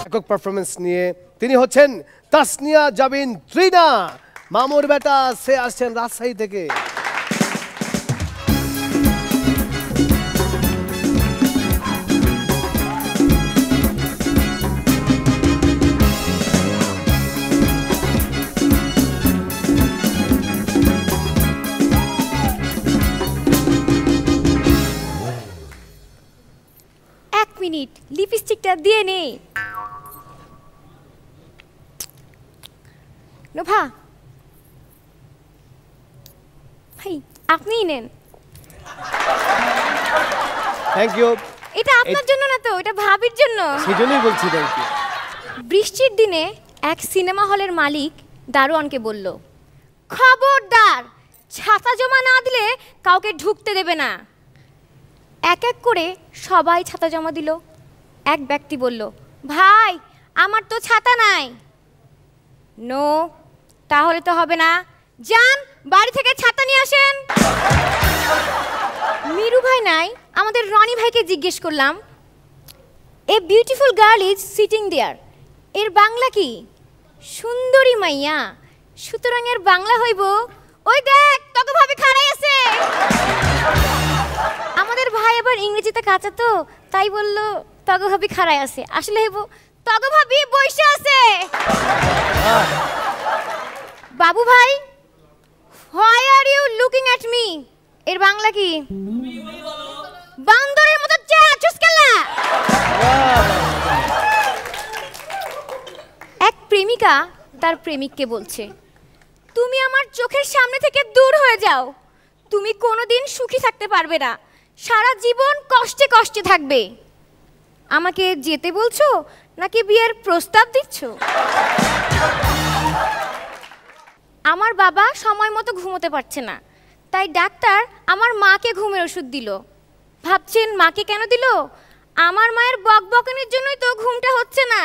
একক পারফরমেন্স নিয়ে তিনি হচ্ছেন তাসনিয়া জাবিন ত্রিনা। মামুর বেটা সে আসছেন রাজশাহী থেকে। লিপস্টিকটা দিয়ে নে। নোভা ভাই আপনিই নেন। Thank you. এটা আপনার জন্য না তো, এটা ভাবির জন্য। সেজন্যই বলছি থ্যাংক ইউ। বৃষ্টির দিনে এক সিনেমা হলের মালিক দারোয়ানকে বলল, খবরদার ছাতা জমা না দিলে কাউকে ঢুকতে দেবে না। এক এক করে সবাই ছাতা জমা দিল। এক ব্যক্তি বলল, ভাই আমার তো ছাতা নাই। নো, তাহলে তো হবে না, যান বাড়ি থেকে ছাতা নিয়ে আসেন। মিরু ভাই নাই, আমাদের রনি ভাইকে জিজ্ঞেস করলাম, a beautiful girl is sitting there, এর বাংলা কি? সুন্দরী মাইয়া, সুতরাং এর বাংলা হইব, ওই দেখ তত ভাবে খাড়াই আছে। আমাদের ভাই আবার ইংরেজিতে কাঁচা তো, তাই বলল তগ ভাবি খাড়াই আছে, আসলে হইব তগ ভাবি বইসে আছে। বাবু ভাই, why are you looking at me, এর বাংলা কি? বান্দরের মতো চুসকেলা। এক প্রেমিকা তার প্রেমিককে বলছে, তুমি আমার চোখের সামনে থেকে দূর হয়ে যাও, তুমি কোনোদিন সুখী থাকতে পারবে না, সারা জীবন কষ্টে কষ্টে থাকবে। আমাকে যেতে বলছো নাকি বিয়ের প্রস্তাব দিচ্ছ? আমার বাবা সময় মতো ঘুমোতে পারছে না, তাই ডাক্তার আমার মাকে ঘুমের ওষুধ দিল। ভাবছেন মাকে কেন দিল? আমার মায়ের বকবকানির জন্যই তো ঘুমটা হচ্ছে না।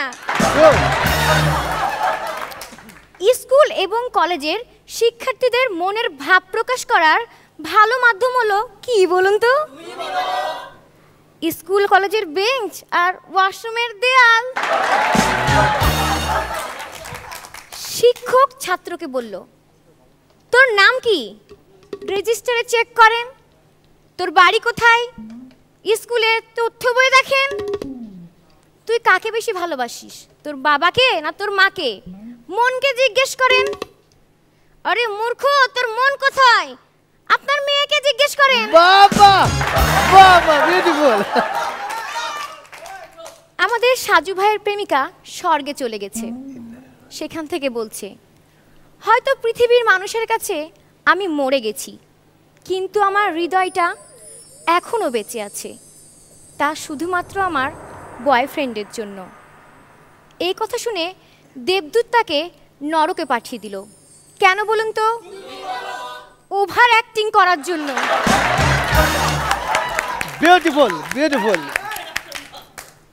স্কুল এবং কলেজের শিক্ষার্থীদের মনের ভাব প্রকাশ করার ভালো মাধ্যম হলো কি বলুন তো? স্কুল কলেজের বেঞ্চ আর ওয়াশরুমের দেয়াল। শিক্ষক ছাত্রকে বলল, তোর নাম কি? রেজিস্টারে চেক করেন। তোর বাড়ি কোথায়? স্কুলে তথ্য বই দেখেন। তুই কাকে বেশি ভালোবাসিস, তোর বাবাকে না তোর মাকে? মনকে জিজ্ঞেস করেন। আরে মূর্খ, তোর মন কোথায়? আপনার মেয়েকে জিজ্ঞেস করেন। বাবা বাবা বিউটিফুল। আমাদের সাজু ভাইয়ের প্রেমিকা স্বর্গে চলে গেছে। সেখান থেকে বলছে, হয়তো পৃথিবীর মানুষের কাছে আমি মরে গেছি, কিন্তু আমার হৃদয়টা এখনো বেঁচে আছে, তা শুধুমাত্র আমার বয়ফ্রেন্ডের জন্য। এই কথা শুনে দেবদূত তাকে নরকে পাঠিয়ে দিল। কেন বলুন তো? ওভার অ্যাক্টিং করার জন্য। Beautiful beautiful.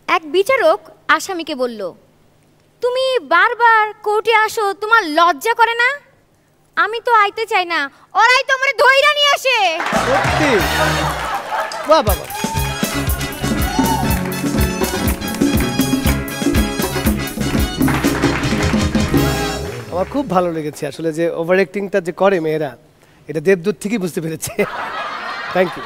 এক বিচারক আসামিকে বলল, তুমি বারবার কোর্টে আসো, তোমার লজ্জা করে না? আমি তো আইতে চাই না, ওরাই তো আমার ধইরা নিয়ে আসে। সত্যি? বাহ বাবা। আমার খুব ভালো লেগেছে আসলে যে ওভার অ্যাক্টিংটা যে করে মেয়েরা, এটা দেবদূত ঠিকই বুঝতে পেরেছে। Thank you.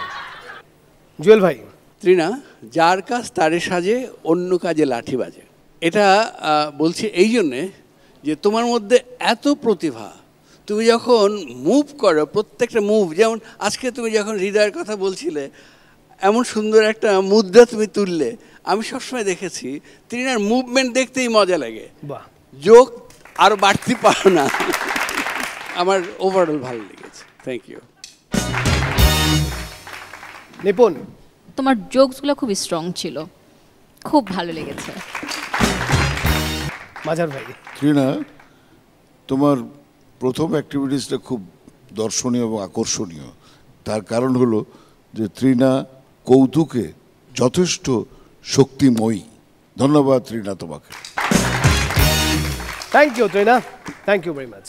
জুয়েল ভাই। ত্রিনা, যার কাজ তারে সাজে, অন্য কাজে লাঠি বাজে। এটা বলছি এই জন্যে যে তোমার মধ্যে এত প্রতিভা, তুমি যখন মুভ করো, প্রত্যেকটা মুভ, যেমন আজকে তুমি যখন হৃদয়ের কথা বলছিলে, এমন সুন্দর একটা মুদ্রা তুমি তুললে। আমি সবসময় দেখেছি ত্রিনার মুভমেন্ট দেখতেই মজা লাগে। বাহ, যোগ আরও বাড়তে পারো না। আমার ওভারঅল ভালো লেগেছে। Thank you. নিপুণ, তোমার জোকসগুলো খুব স্ট্রং ছিল, খুব ভালো লেগেছে। মাজার ভাই। ত্রিনা, তোমার প্রথম অ্যাক্টিভিটিসটা খুব দর্শনীয় এবং আকর্ষণীয়। তার কারণ হলো যে ত্রিনা কৌতুকে যথেষ্ট শক্তিময়ী। ধন্যবাদ ত্রিনা তোমাকে। Thank you Trina, thank you very much.